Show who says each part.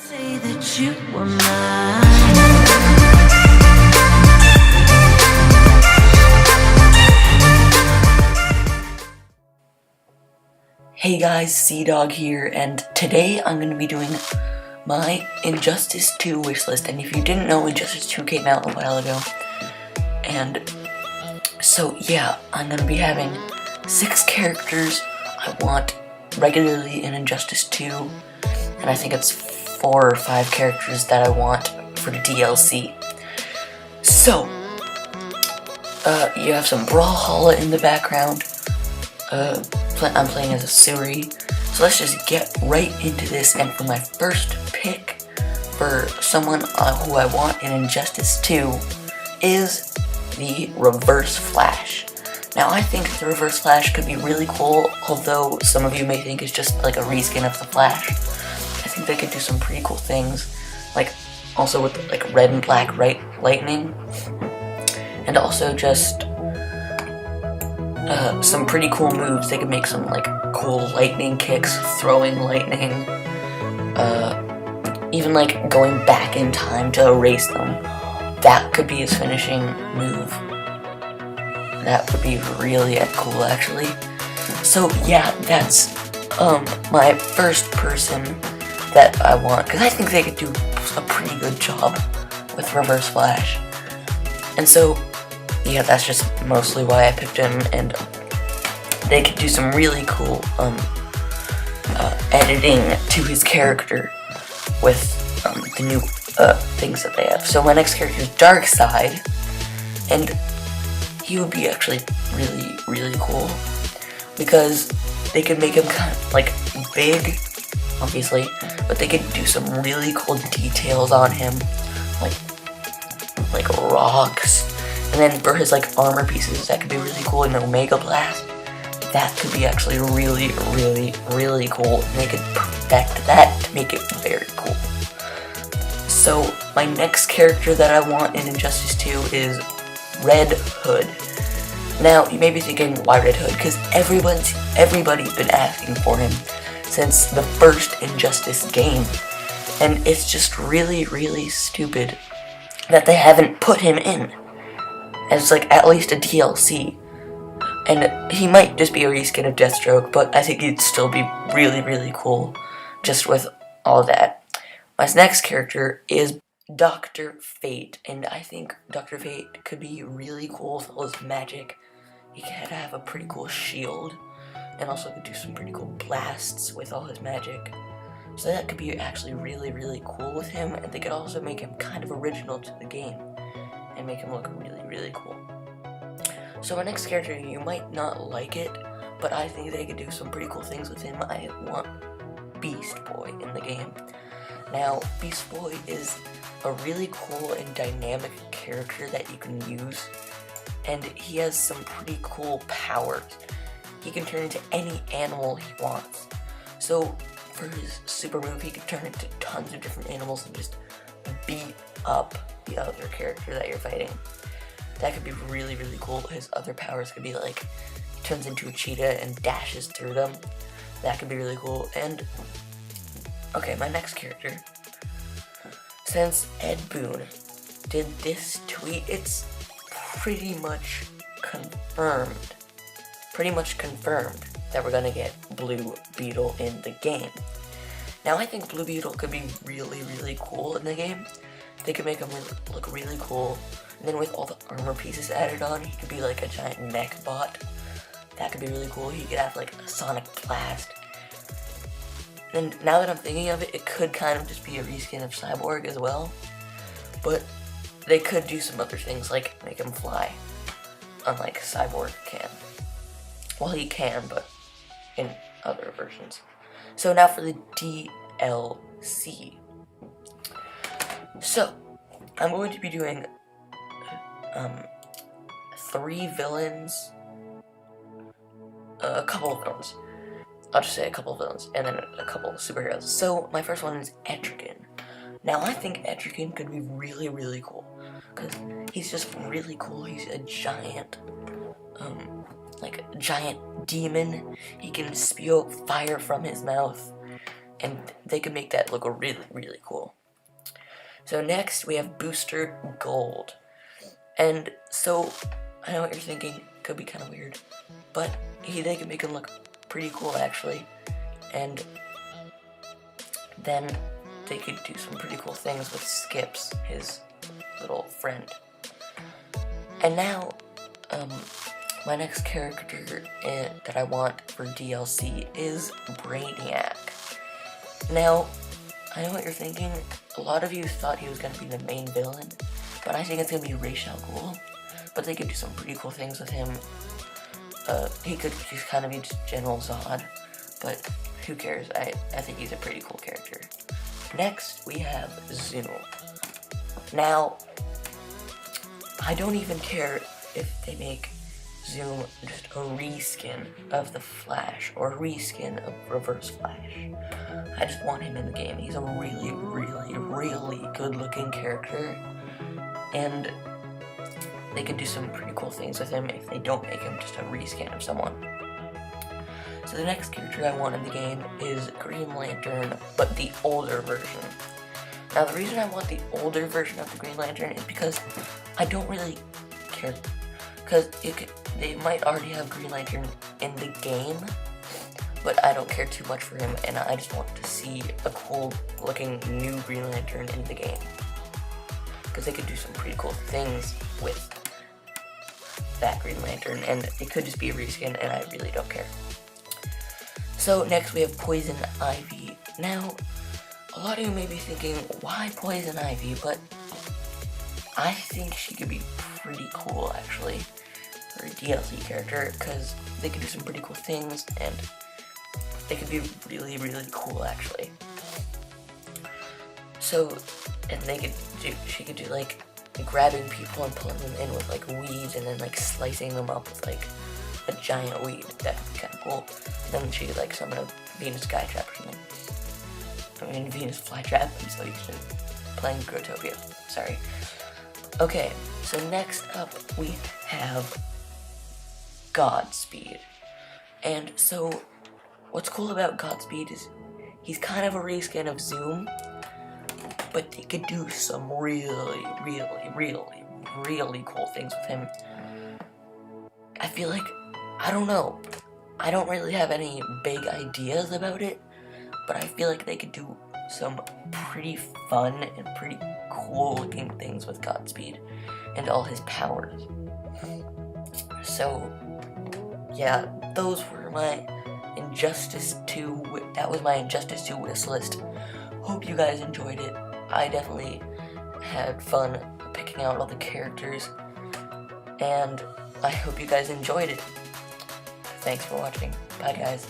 Speaker 1: Say that you were mine.
Speaker 2: Hey guys, C-Dog here, and today I'm going to be doing my Injustice 2 wishlist. And if you didn't know, Injustice 2 came out a while ago. And so yeah, I'm going to be having 6 characters I want regularly in Injustice 2. And I think it's 4 or 5 characters that I want for the DLC. So, you have some Brawlhalla in the background. I'm playing as a Suri, so let's just get right into this. And for my first pick for someone who I want in Injustice 2 is the Reverse Flash. Now I think the Reverse Flash could be really cool, although some of you may think it's just like a reskin of the Flash. I think they could do some pretty cool things, like also with like red and black lightning, and also just some pretty cool moves. They could make some like cool lightning kicks, throwing lightning, even like going back in time to erase them. That could be his finishing move. That would be really cool, actually. So yeah, that's my first person that I want, because I think they could do a pretty good job with Reverse Flash. And so yeah, that's just mostly why I picked him, and they could do some really cool editing to his character with the new things that they have. So my next character is Darkseid, and he would be actually really, really cool, because they could make him kind of like big, obviously, but they could do some really cool details on him, like rocks. And then for his like armor pieces, that could be really cool. And Omega Blast, that could be actually really, really, really cool. And they could perfect that to make it very cool. So my next character that I want in Injustice 2 is Red Hood. Now you may be thinking, why Red Hood? Because everybody's been asking for him since the first Injustice game, and it's just really, really stupid that they haven't put him in as like at least a DLC. And he might just be a reskin of Deathstroke, but I think he'd still be really, really cool just with all that. My next character is Dr. Fate, and I think Dr. Fate could be really cool with all his magic. He could have a pretty cool shield, and also could do some pretty cool blasts with all his magic. So that could be actually really, really cool with him, and they could also make him kind of original to the game and make him look really, really cool. So my next character, you might not like it, but I think they could do some pretty cool things with him. I want Beast Boy in the game. Now, Beast Boy is a really cool and dynamic character that you can use, and he has some pretty cool powers. He can turn into any animal he wants. So for his super move, he can turn into tons of different animals and just beat up the other character that you're fighting. That could be really, really cool. His other powers could be like, he turns into a cheetah and dashes through them. That could be really cool. And okay, my next character, since Ed Boon did this tweet, it's pretty much confirmed that we're gonna get Blue Beetle in the game. Now I think Blue Beetle could be really, really cool in the game. They could make him look really cool, and then with all the armor pieces added on, he could be like a giant mech bot. That could be really cool. He could have like a sonic blast. And now that I'm thinking of it, it could kind of just be a reskin of Cyborg as well. But they could do some other things, like make him fly, unlike Cyborg can. Well, he can, but in other versions. So now for the DLC. So, I'm going to be doing 3 villains, a couple of villains. I'll just say a couple of villains, and then a couple of superheroes. So, my first one is Etrigan. Now, I think Etrigan could be really, really cool, because he's just really cool. He's a giant, like a giant demon. He can spew out fire from his mouth. and they could make that look really, really cool. So next we have Booster Gold. And so, I know what you're thinking, could be kind of weird, but they can make him look pretty cool actually. And then they could do some pretty cool things with Skips, his little friend. And now, my next character that I want for DLC is Brainiac. Now, I know what you're thinking. A lot of you thought he was going to be the main villain, but I think it's going to be Ra's al Ghul. But they could do some pretty cool things with him. He could just kind of be just General Zod, but who cares? I think he's a pretty cool character. Next, we have Zoom. Now, I don't even care if they make Zoom just a reskin of the Flash, or a reskin of Reverse Flash. I just want him in the game. He's a really, really, really good-looking character, and they could do some pretty cool things with him if they don't make him just a reskin of someone. So the next character I want in the game is Green Lantern, but the older version. Now the reason I want the older version of the Green Lantern is because I don't really care, because they might already have Green Lantern in the game, but I don't care too much for him, and I just want to see a cool looking new Green Lantern in the game, because they could do some pretty cool things with that Green Lantern, and it could just be a reskin, and I really don't care. So next we have Poison Ivy. Now, a lot of you may be thinking, why Poison Ivy? But I think she could be pretty cool, actually, for a DLC character, because they could do some pretty cool things, and they could be really, really cool, actually. So, and she could do, like, grabbing people and pulling them in with, like, weeds, and then, like, slicing them up with, like, a giant weed. That would be kind of cool. And then she could, like, summon a Venus Skytrap or something. I mean, Venus Flytrap. I'm so used to playing Grotopia. Sorry. Okay, so next up we have Godspeed. And so, what's cool about Godspeed is he's kind of a reskin of Zoom, but they could do some really, really, really, really cool things with him. I feel like, I don't know, I don't really have any big ideas about it, but I feel like they could do some pretty fun and pretty cool looking things with Godspeed and all his powers. So, yeah, those were my Injustice 2, that was my Injustice 2 wish list. Hope you guys enjoyed it. I definitely had fun picking out all the characters, and I hope you guys enjoyed it. Thanks for watching. Bye, guys.